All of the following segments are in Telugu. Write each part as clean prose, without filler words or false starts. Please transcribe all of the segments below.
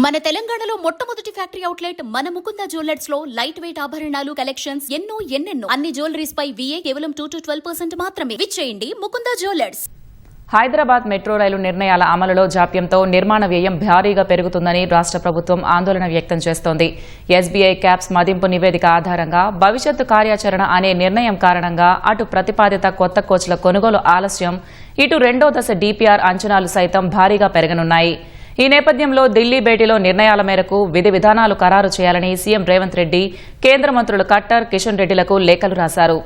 మన తెలంగాణలో మొట్టమొదటి ఫ్యాక్టరీ అవుట్లెట్ మన ముకుంద జ్యువెలర్స్ లో లైట్ వెయిట్ ఆభరణాలు కలెక్షన్స్ ఎన్నెన్నో అన్ని జ్యువెలరీస్ పై VA కేవలం 2 to 12% మాత్రమే. విచ్చేయండి ముకుంద జ్యువెలర్స్. హైదరాబాద్ మెట్రో రైలు నిర్ణయాల అమలులో జాప్యంతో నిర్మాణ వ్యయం భారీగా పెరుగుతుందని రాష్ట్ర ప్రభుత్వం ఆందోళన వ్యక్తం చేస్తోంది. SBI క్యాప్స్ మదింపు నివేదిక ఆధారంగా భవిష్యత్తు కార్యాచరణ అనే నిర్ణయం కారణంగా అటు ప్రతిపాదిత కొత్త కోచ్ల కొనుగోలు ఆలస్యం, ఇటు రెండో దశ DPR అంచనాలు సైతం భారీగా పెరగనున్నాయి. ఈ నేపథ్యంలో ఢిల్లీ భేటీలో నిర్ణయాల మేరకు విధి విధానాలు ఖరారు చేయాలని సీఎం రేవంత్ రెడ్డి కేంద్ర మంత్రులు కట్టర్, కిషన్ రెడ్డిలకు లేఖలు రాశారు.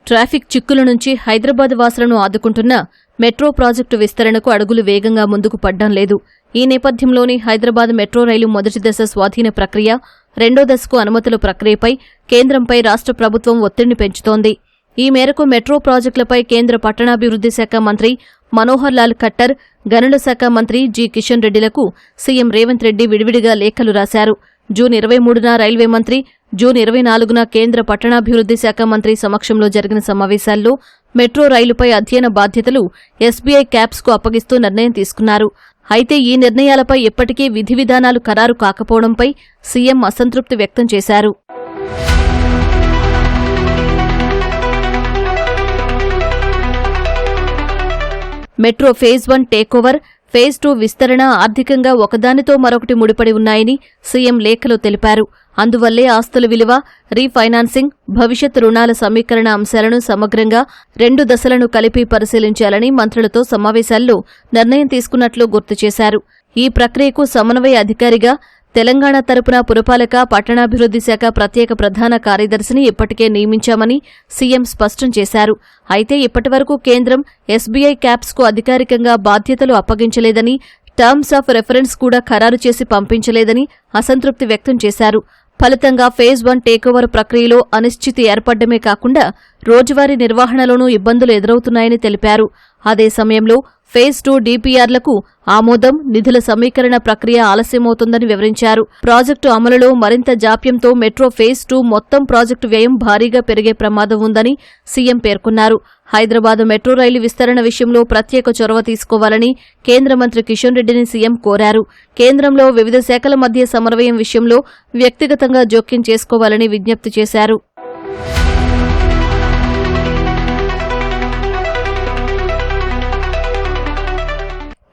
ట్రాఫిక్ చిక్కుల నుంచి హైదరాబాద్ వాసులను ఆదుకుంటున్న మెట్రో ప్రాజెక్టు విస్తరణకు అడుగులు వేగంగా ముందుకు పడ్డం లేదు. ఈ నేపథ్యంలోని హైదరాబాద్ మెట్రో రైలు మొదటి దశ స్వాధీన ప్రక్రియ, రెండో దశకు అనుమతుల ప్రక్రియపై కేంద్రంపై రాష్ట్ర ప్రభుత్వం ఒత్తిడిని పెంచుతోంది. ఈ మేరకు మెట్రో ప్రాజెక్టులపై కేంద్ర పట్టణాభివృద్ది శాఖ మంత్రి మనోహర్ లాల్ ఖట్టర్, గనుల శాఖ మంత్రి జి కిషన్ రెడ్డిలకు సీఎం రేవంత్ రెడ్డి విడివిడిగా లేఖలు రాశారు. జూన్ 23న రైల్వే మంత్రి, జూన్ 24న కేంద్ర పట్టణాభివృద్ది శాఖ మంత్రి సమక్షంలో జరిగిన సమావేశాల్లో మెట్రో రైలుపై అధ్యయన బాధ్యతలు SBI క్యాప్స్కు అప్పగిస్తూ నిర్ణయం తీసుకున్నారు. అయితే ఈ నిర్ణయాలపై ఇప్పటికీ విధి విధానాలు ఖరారు కాకపోవడంపై సీఎం అసంతృప్తి వ్యక్తం చేశారు. మెట్రో ఫేజ్ 1 టేకోవర్, ఫేజ్ 2 విస్తరణ ఆర్థికంగా ఒకదానితో మరొకటి ముడిపడి ఉన్నాయని సీఎం లేఖలో తెలిపారు. అందువల్లే ఆస్తుల విలువ, రీఫైనాన్సింగ్, భవిష్యత్ రుణాల సమీకరణ అంశాలను సమగ్రంగా 2 దశలను కలిపి పరిశీలించాలని మంత్రులతో సమావేశాల్లో నిర్ణయం తీసుకున్నట్లు గుర్తు చేశారు. ఈ ప్రక్రియకు సమన్వయ అధికారిగా తెలంగాణ తరపున పురపాలక, పట్టణాభివృద్ది శాఖ ప్రత్యేక ప్రధాన కార్యదర్శిని ఇప్పటికే నియమించామని సీఎం స్పష్టం చేశారు. అయితే ఇప్పటివరకు కేంద్రం SBI క్యాప్స్కు అధికారికంగా బాధ్యతలు అప్పగించలేదని, టర్మ్స్ ఆఫ్ రెఫరెన్స్ కూడా ఖరారు చేసి పంపించలేదని అసంతృప్తి వ్యక్తం చేశారు. ఫలితంగా ఫేజ్ 1 టేకోవర్ ప్రక్రియలో అనిశ్చితి ఏర్పడ్డమే కాకుండా రోజువారీ నిర్వహణలోనూ ఇబ్బందులు ఎదురవుతున్నాయని తెలిపారు. అదే సమయంలో ఫేజ్ 2 DPRలకు ఆమోదం, నిధుల సమీకరణ ప్రక్రియ ఆలస్యమవుతుందని వివరించారు. ప్రాజెక్టు అమలులో మరింత జాప్యంతో మెట్రో ఫేజ్ 2 మొత్తం ప్రాజెక్టు వ్యయం భారీగా పెరిగే ప్రమాదం ఉందని సీఎం పేర్కొన్నారు. హైదరాబాద్ మెట్రో రైలు విస్తరణ విషయంలో ప్రత్యేక చొరవ తీసుకోవాలని కేంద్ర మంత్రి కిషన్ రెడ్డిని సీఎం కోరారు. కేంద్రంలో వివిధ శాఖల మధ్య సమన్వయం విషయంలో వ్యక్తిగతంగా జోక్యం చేసుకోవాలని విజ్ఞప్తి చేశారు.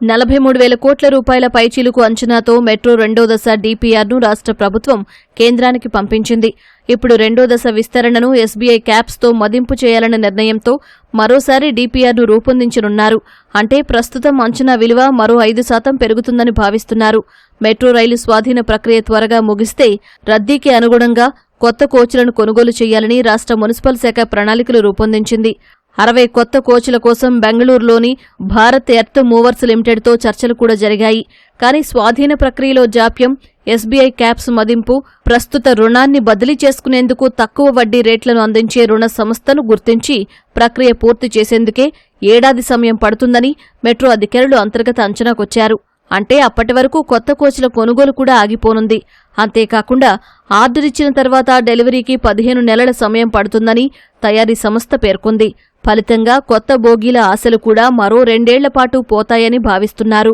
₹43,000 కోట్ల పైచిలుకు అంచనాతో మెట్రో రెండో దశ DPRను రాష్ట్ర ప్రభుత్వం కేంద్రానికి పంపించింది. ఇప్పుడు రెండో దశ విస్తరణను SBI క్యాప్స్తో మదింపు చేయాలన్న నిర్ణయంతో మరోసారి DPRను రూపొందించనున్నారు. అంటే ప్రస్తుతం అంచనా విలువ మరో 5% పెరుగుతుందని భావిస్తున్నారు. మెట్రో రైలు స్వాధీన ప్రక్రియ త్వరగా ముగిస్తే రద్దీకి అనుగుణంగా కొత్త కోచ్లను కొనుగోలు చేయాలని రాష్ట్ర మున్సిపల్ శాఖ ప్రణాళికలు రూపొందించింది. 60 కొత్త కోచ్ల కోసం బెంగళూరులోని భారత్ ఎర్త్ మూవర్స్ లిమిటెడ్తో చర్చలు కూడా జరిగాయి. కానీ స్వాధీన ప్రక్రియలో జాప్యం, SBI క్యాప్స్ మదింపు, ప్రస్తుత రుణాన్ని బదిలీ చేసుకునేందుకు తక్కువ వడ్డీ రేట్లను అందించే రుణ సంస్థను గుర్తించి ప్రక్రియ పూర్తి చేసేందుకే ఏడాది సమయం పడుతుందని మెట్రో అధికారులు అంతర్గత అంచనాకొచ్చారు. అంటే అప్పటి వరకు కొత్త కోచ్ల కొనుగోలు కూడా ఆగిపోనుంది. అంతేకాకుండా ఆర్డర్ ఇచ్చిన తర్వాత డెలివరీకి 15 నెలల సమయం పడుతుందని తయారీ సంస్థ పేర్కొంది. ఫలితంగా కొత్త బోగీల ఆశలు కూడా మరో 2 ఏళ్ల పాటు పోతాయని భావిస్తున్నారు.